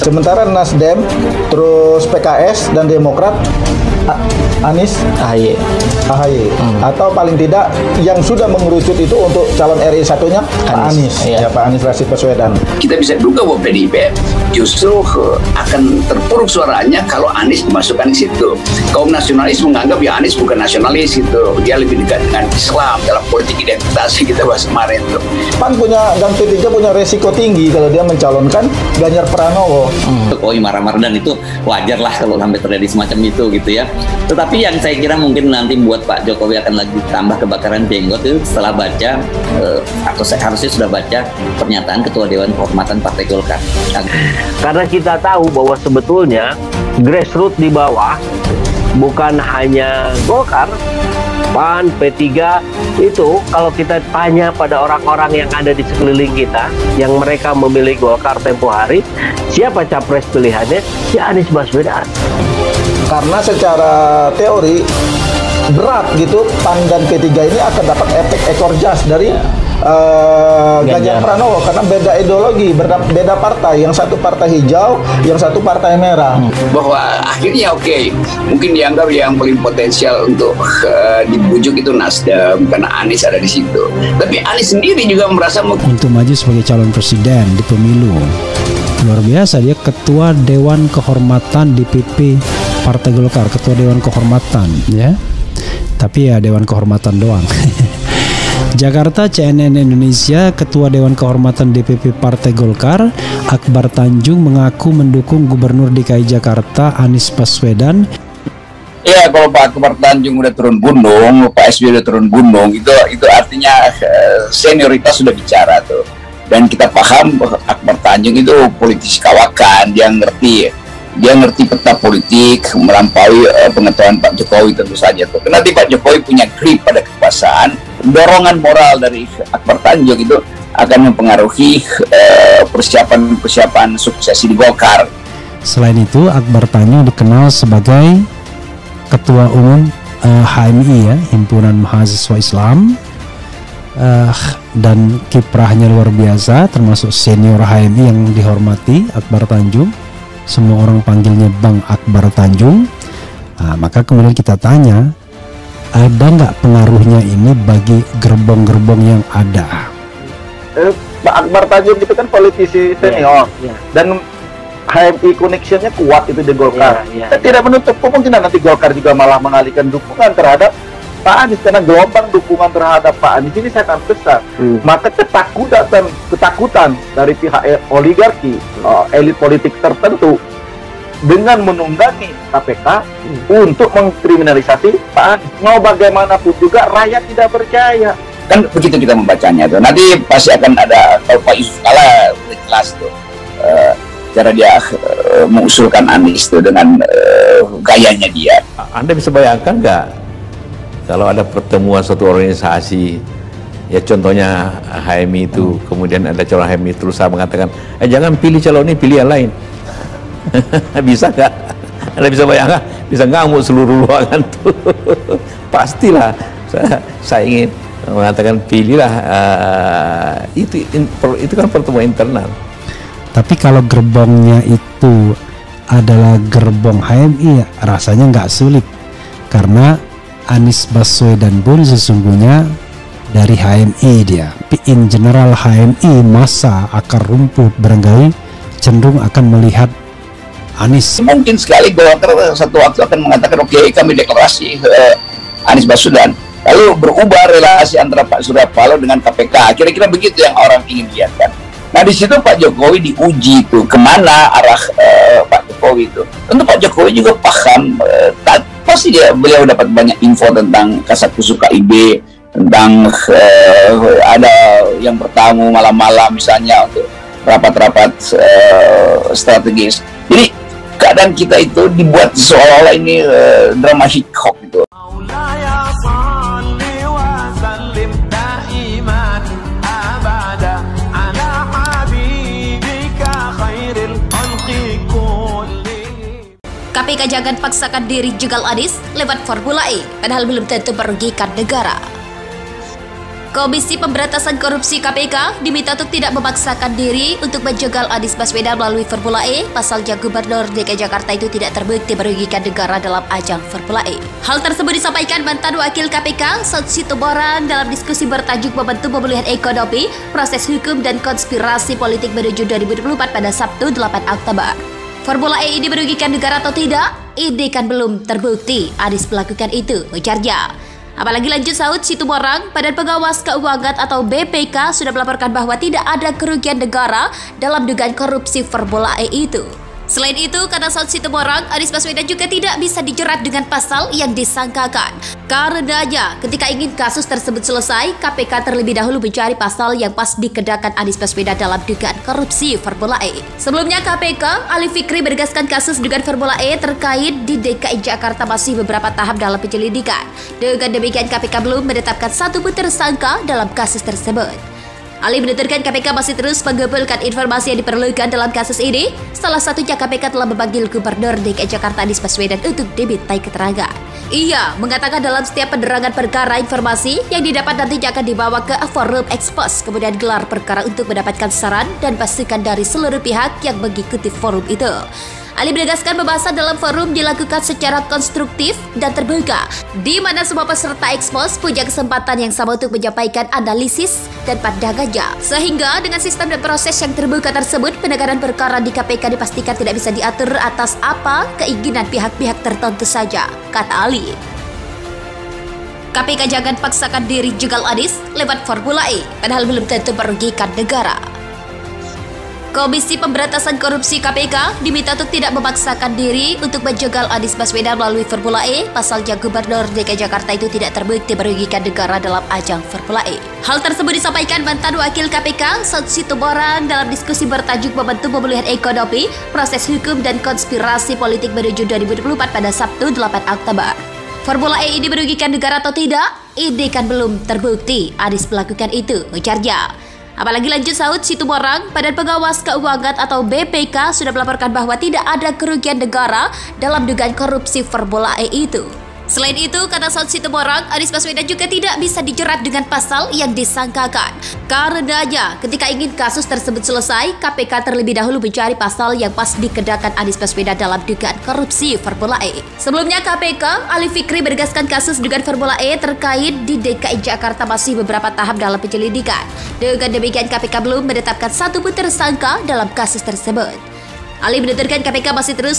Sementara Nasdem, terus PKS dan Demokrat Anies AHY. Atau paling tidak yang sudah mengerucut itu untuk calon RI satunya Pak Anies. Iya. Ya, Pak Anies Rashid Baswedan. Kita bisa duga bahwa PDIP justru akan terpuruk suaranya kalau Anies dimasukkan ke situ. Kaum nasionalis menganggap ya Anies bukan nasionalis itu, dia lebih dekat dengan Islam dalam politik identitas kita bahas kemarin tuh. PAN punya dan P3 punya resiko tinggi kalau dia mencalonkan Ganjar Pranowo. Jokowi marah-marah dan itu wajar lah kalau sampai terjadi semacam itu gitu ya. Tetapi yang saya kira mungkin nanti buat Pak Jokowi akan lagi tambah kebakaran jenggot itu setelah baca atau harusnya sudah baca pernyataan Ketua Dewan Kehormatan Partai Golkar. Karena kita tahu bahwa sebetulnya grassroots di bawah bukan hanya Golkar, PAN, P3 itu kalau kita tanya pada orang-orang yang ada di sekeliling kita yang mereka memilih Golkar tempo hari, siapa capres pilihannya? Ya Anies Baswedan. Karena secara teori berat gitu PAN dan P3 ini akan dapat efek ekor jas dari Ganjar Pranowo karena beda ideologi, beda partai. Yang satu partai hijau, yang satu partai merah. Bahwa akhirnya mungkin dianggap yang paling potensial untuk dibujuk itu Nasdem karena Anies ada di situ. Tapi Anies sendiri juga merasa untuk maju sebagai calon presiden di pemilu. Luar biasa, dia Ketua Dewan Kehormatan DPP Partai Golkar, Ketua Dewan Kehormatan ya. Tapi ya Dewan Kehormatan doang. Jakarta, CNN Indonesia, Ketua Dewan Kehormatan DPP Partai Golkar Akbar Tanjung mengaku mendukung Gubernur DKI Jakarta Anies Baswedan. ya kalau Pak Akbar Tanjung udah turun gunung, Pak SBY udah turun gunung, itu artinya senioritas sudah bicara tuh. Dan kita paham Akbar Tanjung itu politisi kawakan, dia ngerti peta politik melampaui pengetahuan Pak Jokowi tentu saja tuh. Nanti Pak Jokowi punya grip pada kekuasaan, dorongan moral dari Akbar Tanjung itu akan mempengaruhi persiapan suksesi di Golkar. Selain itu, Akbar Tanjung dikenal sebagai Ketua Umum HMI ya, Himpunan Mahasiswa Islam, dan kiprahnya luar biasa, termasuk senior HMI yang dihormati Akbar Tanjung. Semua orang panggilnya Bang Akbar Tanjung. Maka kemudian kita tanya, ada nggak pengaruhnya ini bagi gerbong-gerbong yang ada? Pak Akbar Tanjung itu kan politisi senior, dan HMI connection-nya kuat itu di Golkar. Dan tidak menutup kemungkinan nanti Golkar juga malah mengalihkan dukungan terhadap Pak Anies, karena gelombang dukungan terhadap Pak Anies ini sangat besar. Maka ketakutan dari pihak oligarki, elit politik tertentu dengan menunggangi KPK untuk mengkriminalisasi Pak Anies. Mau bagaimanapun juga rakyat tidak percaya. Kan begitu kita membacanya tuh. Nanti pasti akan ada, kalau Pak Yusuf Kala kelas tuh cara dia mengusulkan Anies tuh dengan gayanya dia. Anda bisa bayangkan nggak kalau ada pertemuan suatu organisasi, ya contohnya HMI itu, kemudian ada calon HMI terus mengatakan, jangan pilih calon ini, pilih yang lain. Bisa nggak? Anda bisa bayangkan? Bisa ngamuk seluruh ruangan tuh. Pastilah saya ingin mengatakan pilihlah, itu kan pertemuan internal. Tapi kalau gerbongnya itu adalah gerbong HMI, rasanya nggak sulit, karena Anies Baswedan pun sesungguhnya dari HMI dia. In general HMI, masa akar rumput barangkali cenderung akan melihat Anies. Mungkin sekali Golkar satu waktu akan mengatakan oke, kami deklarasi Anies Baswedan, lalu berubah relasi antara Pak Surya Paloh dengan KPK. Kira-kira begitu yang orang ingin lihat kan. Nah di situ Pak Jokowi diuji tuh kemana arah Pak Jokowi itu. Tentu Pak Jokowi juga paham, pasti beliau dapat banyak info tentang Kasakusuk KIB, tentang ada yang bertamu malam-malam misalnya untuk rapat-rapat strategis. Jadi keadaan kita itu dibuat seolah-olah ini drama Hitchcock gitu. KPK jangan paksakan diri jegal Anies lewat Formula E, padahal belum tentu merugikan negara. Komisi Pemberantasan Korupsi KPK diminta untuk tidak memaksakan diri untuk menjegal Anies Baswedan melalui Formula E, pasalnya Gubernur DKI Jakarta itu tidak terbukti merugikan negara dalam ajang Formula E. Hal tersebut disampaikan mantan Wakil KPK, Saud Situmorang dalam diskusi bertajuk Membantu Pemulihan Ekonomi, Proses Hukum dan Konspirasi Politik menuju 2024 pada Sabtu 8 Oktober. Formula E ini merugikan negara atau tidak? Ini kan belum terbukti Anies melakukan itu, ujarnya. Apalagi lanjut Saud Situmorang, Badan Pengawas Keuangan atau BPK sudah melaporkan bahwa tidak ada kerugian negara dalam dugaan korupsi Formula E itu. Selain itu, kata Saud Situmorang, Anies Baswedan juga tidak bisa dijerat dengan pasal yang disangkakan. Karenanya, ketika ingin kasus tersebut selesai, KPK terlebih dahulu mencari pasal yang pas dikenakan Anies Baswedan dalam dugaan korupsi Formula E. Sebelumnya KPK, Ali Fikri menegaskan kasus dugaan Formula E terkait di DKI Jakarta masih beberapa tahap dalam penyelidikan. Dengan demikian, KPK belum menetapkan satu pun tersangka dalam kasus tersebut. Ali menuturkan KPK masih terus mengumpulkan informasi yang diperlukan dalam kasus ini. Salah satunya KPK telah memanggil Gubernur DKI Jakarta Anies Baswedan untuk dimintai keterangan. Ia mengatakan dalam setiap penerangan perkara informasi yang didapat nantinya akan dibawa ke forum ekspos, kemudian gelar perkara untuk mendapatkan saran dan masukan dari seluruh pihak yang mengikuti forum itu. Ali menegaskan pembahasan dalam forum dilakukan secara konstruktif dan terbuka, di mana semua peserta ekspos punya kesempatan yang sama untuk menyampaikan analisis dan pandangannya. Sehingga dengan sistem dan proses yang terbuka tersebut, penanganan perkara di KPK dipastikan tidak bisa diatur atas apa keinginan pihak-pihak tertentu saja, kata Ali. KPK jangan paksakan diri jegal Anies lewat Formula E, padahal belum tentu merugikan negara. Komisi Pemberantasan Korupsi KPK diminta untuk tidak memaksakan diri untuk menjegal Anies Baswedan melalui Formula E, pasalnya Gubernur DKI Jakarta itu tidak terbukti merugikan negara dalam ajang Formula E. Hal tersebut disampaikan mantan Wakil KPK, Saud Situmorang dalam diskusi bertajuk Membantu Pemulihan Ekonomi, Proses Hukum dan Konspirasi Politik menuju 2024 pada Sabtu 8 Oktober. Formula E ini merugikan negara atau tidak? Ini kan belum terbukti Anies melakukan itu, ujarnya. Apalagi lanjut Saud Situmorang, Badan Pengawas Keuangan atau BPK sudah melaporkan bahwa tidak ada kerugian negara dalam dugaan korupsi Formula E itu. Selain itu, kata Saud Situmorang, Anies Baswedan juga tidak bisa dijerat dengan pasal yang disangkakan. Karenanya, ketika ingin kasus tersebut selesai, KPK terlebih dahulu mencari pasal yang pas dikenakan Anies Baswedan dalam dugaan korupsi Formula E. Sebelumnya KPK, Ali Fikri menegaskan kasus dugaan Formula E terkait di DKI Jakarta masih beberapa tahap dalam penyelidikan. Dengan demikian, KPK belum menetapkan satu pun tersangka dalam kasus tersebut. Ali menuturkan KPK masih terus